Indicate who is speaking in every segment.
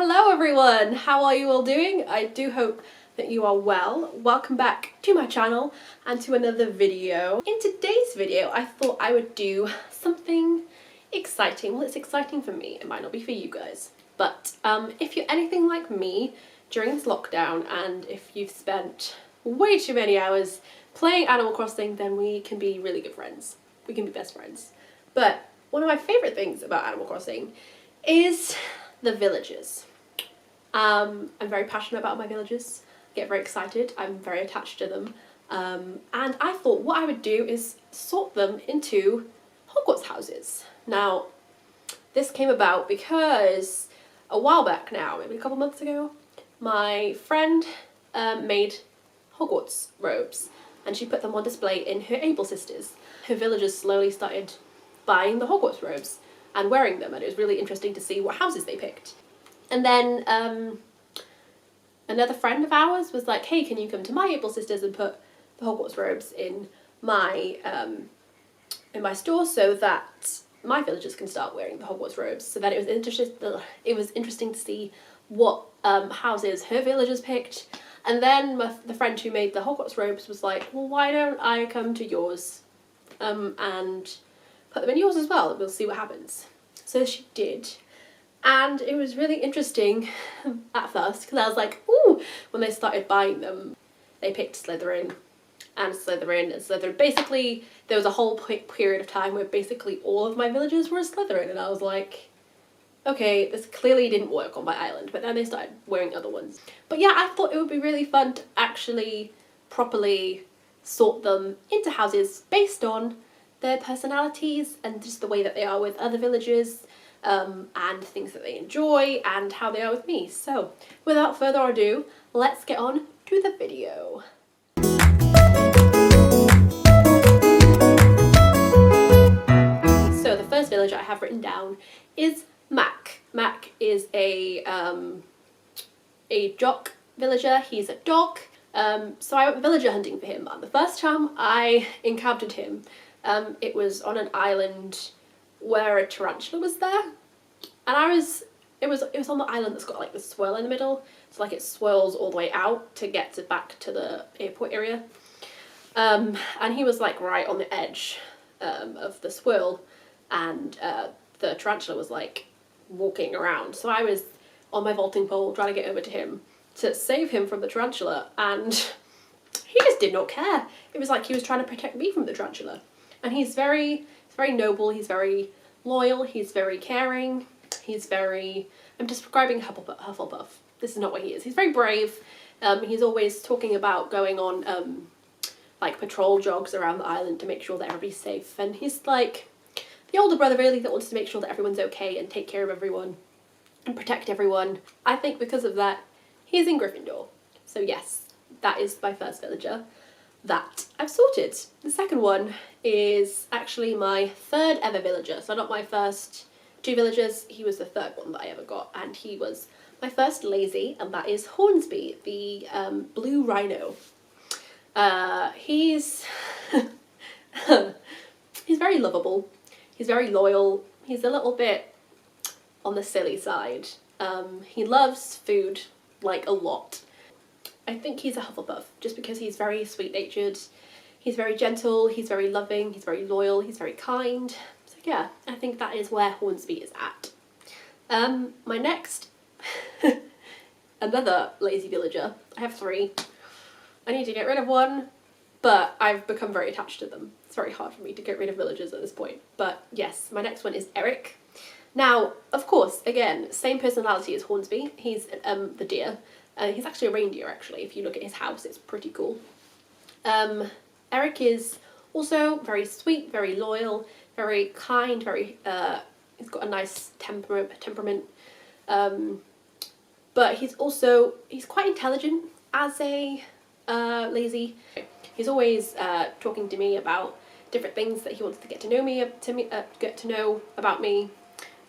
Speaker 1: Hello everyone, how are you all doing? I do hope that you are well. Welcome back to my channel and to another video. In today's video I thought I would do something exciting. Well, it's exciting for me, it might not be for you guys. But if you're anything like me during this lockdown and if you've spent way too many hours playing Animal Crossing, then we can be really good friends. We can be best friends. But one of my favourite things about Animal Crossing is the villages. I'm very passionate about my villages. I get very excited. I'm very attached to them. And I thought what I would do is sort them into Hogwarts houses. Now, this came about because a while back now, maybe a couple months ago, my friend made Hogwarts robes and she put them on display in her Able Sisters. Her villagers slowly started buying the Hogwarts robes and wearing them, and it was really interesting to see what houses they picked. And then another friend of ours was like, hey, can you come to my Able Sisters and put the Hogwarts robes in my store so that my villagers can start wearing the Hogwarts robes. So then it was interesting to see what houses her villagers picked. And then the friend who made the Hogwarts robes was like, well, why don't I come to yours and put them in yours as well, and we'll see what happens. So she did. And it was really interesting at first, because I was like, ooh, when they started buying them, they picked Slytherin and Slytherin and Slytherin. Basically, there was a whole period of time where basically all of my villagers were Slytherin, and I was like, okay, this clearly didn't work on my island, but then they started wearing other ones. But yeah, I thought it would be really fun to actually properly sort them into houses based on their personalities and just the way that they are with other villagers, and things that they enjoy and how they are with me. So without further ado, let's get on to the video. So the first villager I have written down is Mac. Mac is a jock villager. He's a dog. So I went villager hunting for him, and the first time I encountered him, it was on an island where a tarantula was there, and it was on the island that's got like the swirl in the middle, so like it swirls all the way out to get back to the airport area, and he was like right on the edge of the swirl, and the tarantula was like walking around, so I was on my vaulting pole trying to get over to him to save him from the tarantula, and he just did not care. It was like he was trying to protect me from the tarantula. And he's very noble, he's very loyal, he's very caring, he's very... I'm describing Hufflepuff. This is not what he is. He's very brave. He's always talking about going on like patrol jogs around the island to make sure that everybody's safe. And he's like the older brother really that wants to make sure that everyone's okay and take care of everyone and protect everyone. I think because of that, he's in Gryffindor. So yes, that is my first villager that I've sorted. The second one is actually my third ever villager, so not my first two villagers, he was the third one that I ever got, and he was my first lazy, and that is Hornsby, the blue rhino. He's he's very lovable, he's very loyal, he's a little bit on the silly side. He loves food, like a lot. I think he's a Hufflepuff, just because he's very sweet-natured, he's very gentle, he's very loving, he's very loyal, he's very kind. So yeah, I think that is where Hornsby is at. My next, another lazy villager. I have three. I need to get rid of one, but I've become very attached to them. It's very hard for me to get rid of villagers at this point. But yes, my next one is Eric. Now, of course, again, same personality as Hornsby. He's the deer. He's actually a reindeer, actually. If you look at his house, it's pretty cool. Eric is also very sweet, very loyal, very kind, he's got a nice temperament. But he's quite intelligent as a lazy. He's always talking to me about different things that he wants to get to know about me.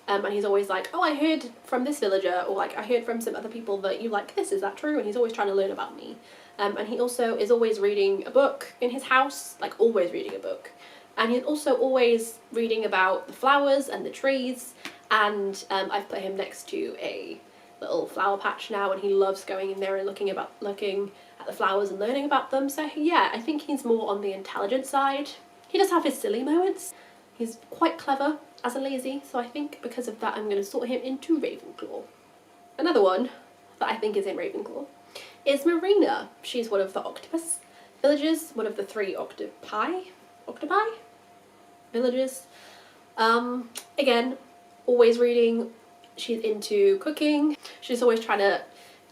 Speaker 1: And he's always like, oh, I heard from this villager, or like I heard from some other people that you like this, is that true? And he's always trying to learn about me. And he also is always reading a book in his house, like always reading a book. And he's also always reading about the flowers and the trees, and I've put him next to a little flower patch now, and he loves going in there and looking at the flowers and learning about them. So yeah, I think he's more on the intelligent side. He does have his silly moments. He's quite clever as a lazy, so I think because of that I'm going to sort him into Ravenclaw. Another one that I think is in Ravenclaw is Marina. She's one of the octopus villagers, one of the 3 octopi villagers. Again, always reading. She's into cooking. She's always trying to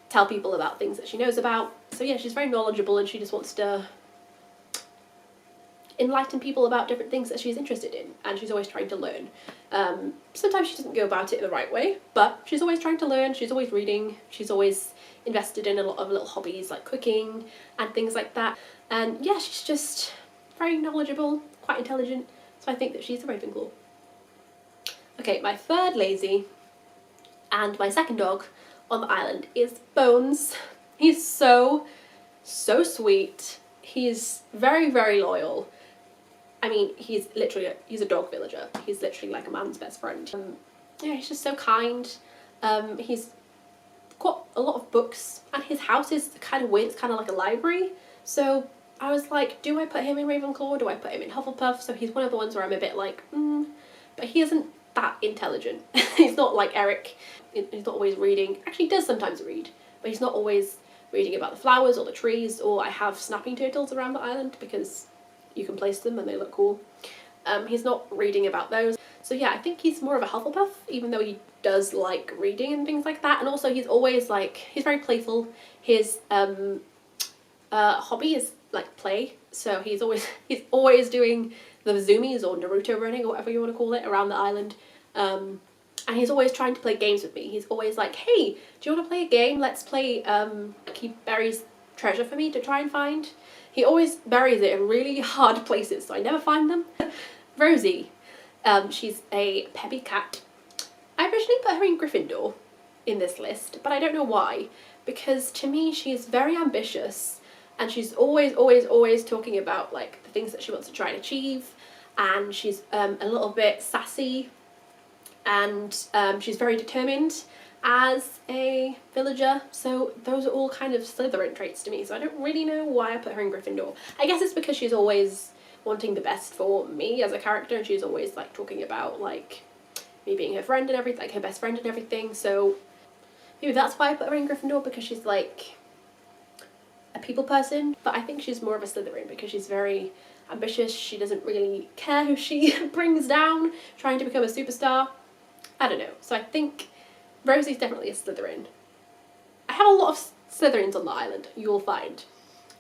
Speaker 1: tell people about things that she knows about. So yeah, she's very knowledgeable, and she just wants to enlighten people about different things that she's interested in, and she's always trying to learn. Sometimes she doesn't go about it the right way, but she's always trying to learn, she's always reading, she's always invested in a lot of little hobbies like cooking and things like that. And yeah, she's just very knowledgeable, quite intelligent, so I think that she's a Ravenclaw. Okay, my third lazy and my second dog on the island is Bones. He's so sweet. He's very, very loyal. I mean, he's a dog villager. He's literally like a man's best friend. Yeah, he's just so kind. He's got a lot of books, and his house is kind of weird. It's kind of like a library. So I was like, do I put him in Ravenclaw or do I put him in Hufflepuff? So he's one of the ones where I'm a bit like, but he isn't that intelligent. He's not like Eric. He's not always reading. Actually, he does sometimes read, but he's not always reading about the flowers or the trees. Or I have snapping turtles around the island because you can place them and they look cool. He's not reading about those. So yeah, I think he's more of a Hufflepuff, even though he does like reading and things like that. And also he's always like, he's very playful. His hobby is like play. So he's always doing the zoomies or Naruto running or whatever you want to call it around the island. And he's always trying to play games with me. He's always like, hey, do you want to play a game? Let's play, he buries treasure for me to try and find. He always buries it in really hard places, so I never find them. Rosie, she's a peppy cat. I originally put her in Gryffindor in this list, but I don't know why. Because to me, she's very ambitious, and she's always talking about like the things that she wants to try and achieve, and she's a little bit sassy, and she's very determined as a villager. So those are all kind of Slytherin traits to me, so I don't really know why I put her in Gryffindor. I guess it's because she's always wanting the best for me as a character, and she's always like talking about like me being her friend and everything, like her best friend and everything. So maybe that's why I put her in Gryffindor, because she's like a people person. But I think she's more of a Slytherin because she's very ambitious. She doesn't really care who she brings down trying to become a superstar. I don't know. So I think Rosie's definitely a Slytherin. I have a lot of Slytherins on the island, you will find.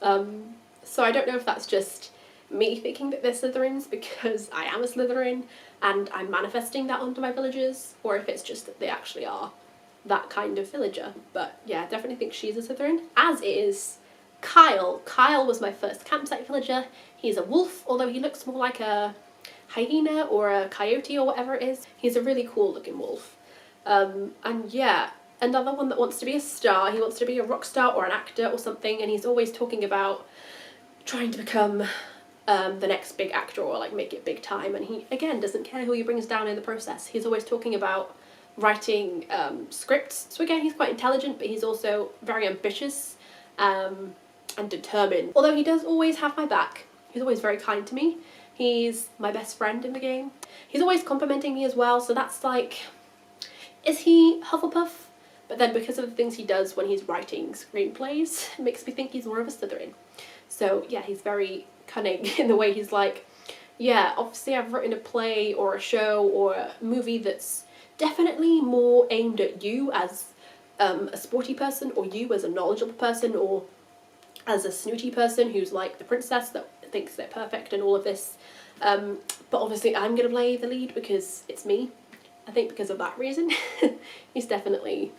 Speaker 1: So I don't know if that's just me thinking that they're Slytherins because I am a Slytherin and I'm manifesting that onto my villagers, or if it's just that they actually are that kind of villager. But yeah, I definitely think she's a Slytherin, as is Kyle. Kyle was my first campsite villager. He's a wolf, although he looks more like a hyena or a coyote or whatever it is. He's a really cool looking wolf. And yeah, another one that wants to be a star. He wants to be a rock star or an actor or something, and he's always talking about trying to become the next big actor or like make it big time, and he again doesn't care who he brings down in the process. He's always talking about writing scripts. So again, he's quite intelligent, but he's also very ambitious and determined. Although he does always have my back. He's always very kind to me. He's my best friend in the game. He's always complimenting me as well, so that's like, is he Hufflepuff? But then because of the things he does when he's writing screenplays, it makes me think he's more of a Slytherin. So yeah, he's very cunning in the way he's like, yeah, obviously I've written a play or a show or a movie that's definitely more aimed at you as a sporty person, or you as a knowledgeable person, or as a snooty person who's like the princess that thinks they're perfect and all of this. But obviously I'm going to play the lead because it's me. I think because of that reason. He's definitely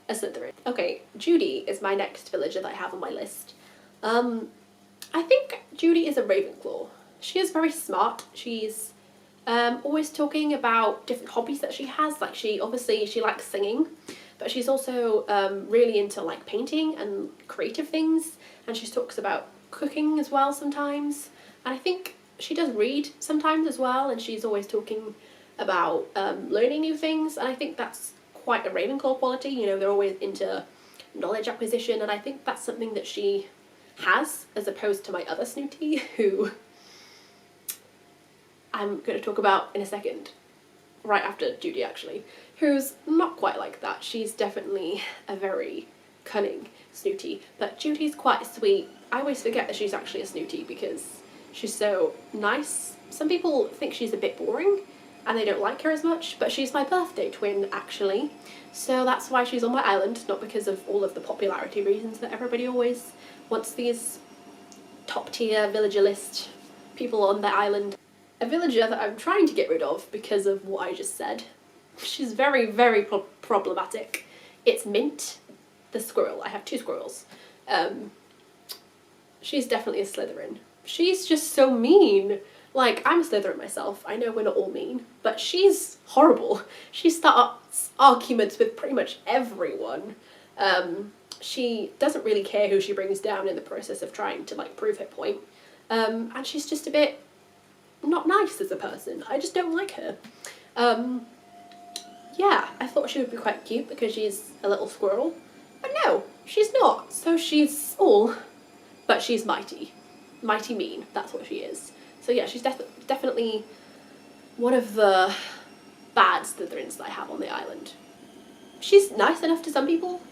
Speaker 1: a Slytherin. Okay, Judy is my next villager that I have on my list. I think Judy is a Ravenclaw. She is very smart. She's always talking about different hobbies that she has. Like she likes singing, but she's also really into like painting and creative things. And she talks about cooking as well sometimes. And I think she does read sometimes as well. And she's always talking about learning new things. And I think that's quite a Ravenclaw quality. You know, they're always into knowledge acquisition, and I think that's something that she has, as opposed to my other snooty, who I'm going to talk about in a second, right after Judy actually, who's not quite like that. She's definitely a very cunning snooty, but Judy's quite sweet. I always forget that she's actually a snooty because she's so nice. Some people think she's a bit boring and they don't like her as much, but she's my birthday twin actually, so that's why she's on my island, not because of all of the popularity reasons that everybody always wants these top tier villager list people on their island. A villager that I'm trying to get rid of because of what I just said. She's very, very problematic. It's Mint, the squirrel. I have 2 squirrels. She's definitely a Slytherin. She's just so mean. Like, I'm a Slytherin myself. I know we're not all mean, but she's horrible. She starts arguments with pretty much everyone. She doesn't really care who she brings down in the process of trying to, like, prove her point. And she's just a bit not nice as a person. I just don't like her. Yeah, I thought she would be quite cute because she's a little squirrel, but no, she's not. So she's small, but she's mighty. Mighty mean, that's what she is. So yeah, she's definitely one of the bad Slytherins that I have on the island. She's nice enough to some people,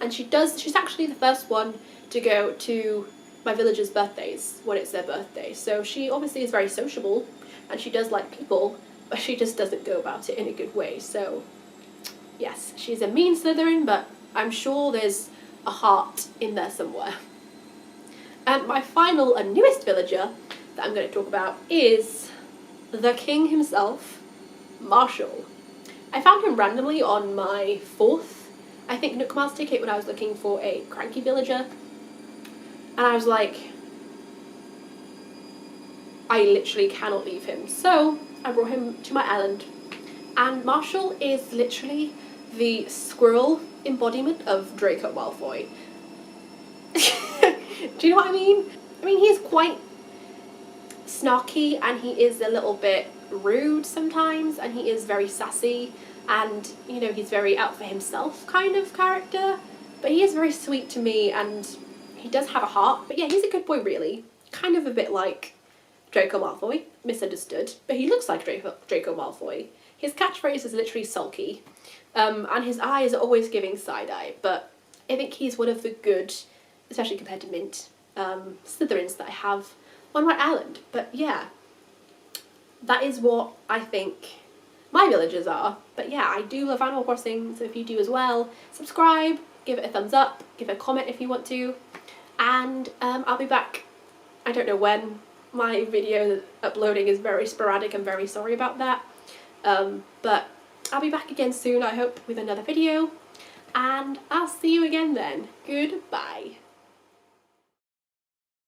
Speaker 1: and she's actually the first one to go to my villagers' birthdays when it's their birthday. So she obviously is very sociable, and she does like people, but she just doesn't go about it in a good way. So yes, she's a mean Slytherin, but I'm sure there's a heart in there somewhere. And my final and newest villager that I'm going to talk about is the king himself, Marshall. I found him randomly on my 4th, I think, Nook Miles ticket when I was looking for a cranky villager. And I was like, I literally cannot leave him. So I brought him to my island. And Marshall is literally the squirrel embodiment of Draco Malfoy. Do you know what I mean? I mean, he's quite snarky and he is a little bit rude sometimes, and he is very sassy, and, you know, he's very out for himself kind of character, but he is very sweet to me, and he does have a heart. But yeah, he's a good boy really. Kind of a bit like Draco Malfoy, misunderstood, but he looks like Draco Malfoy. His catchphrase is literally sulky, and his eyes are always giving side-eye, but I think he's one of the good, especially compared to Mint, Slytherins that I have on my island. But yeah, that is what I think my villagers are. But yeah, I do love Animal Crossing, so if you do as well, subscribe, give it a thumbs up, give it a comment if you want to, and I'll be back. I don't know when. My video uploading is very sporadic, I'm very sorry about that, but I'll be back again soon, I hope, with another video, and I'll see you again then. Goodbye.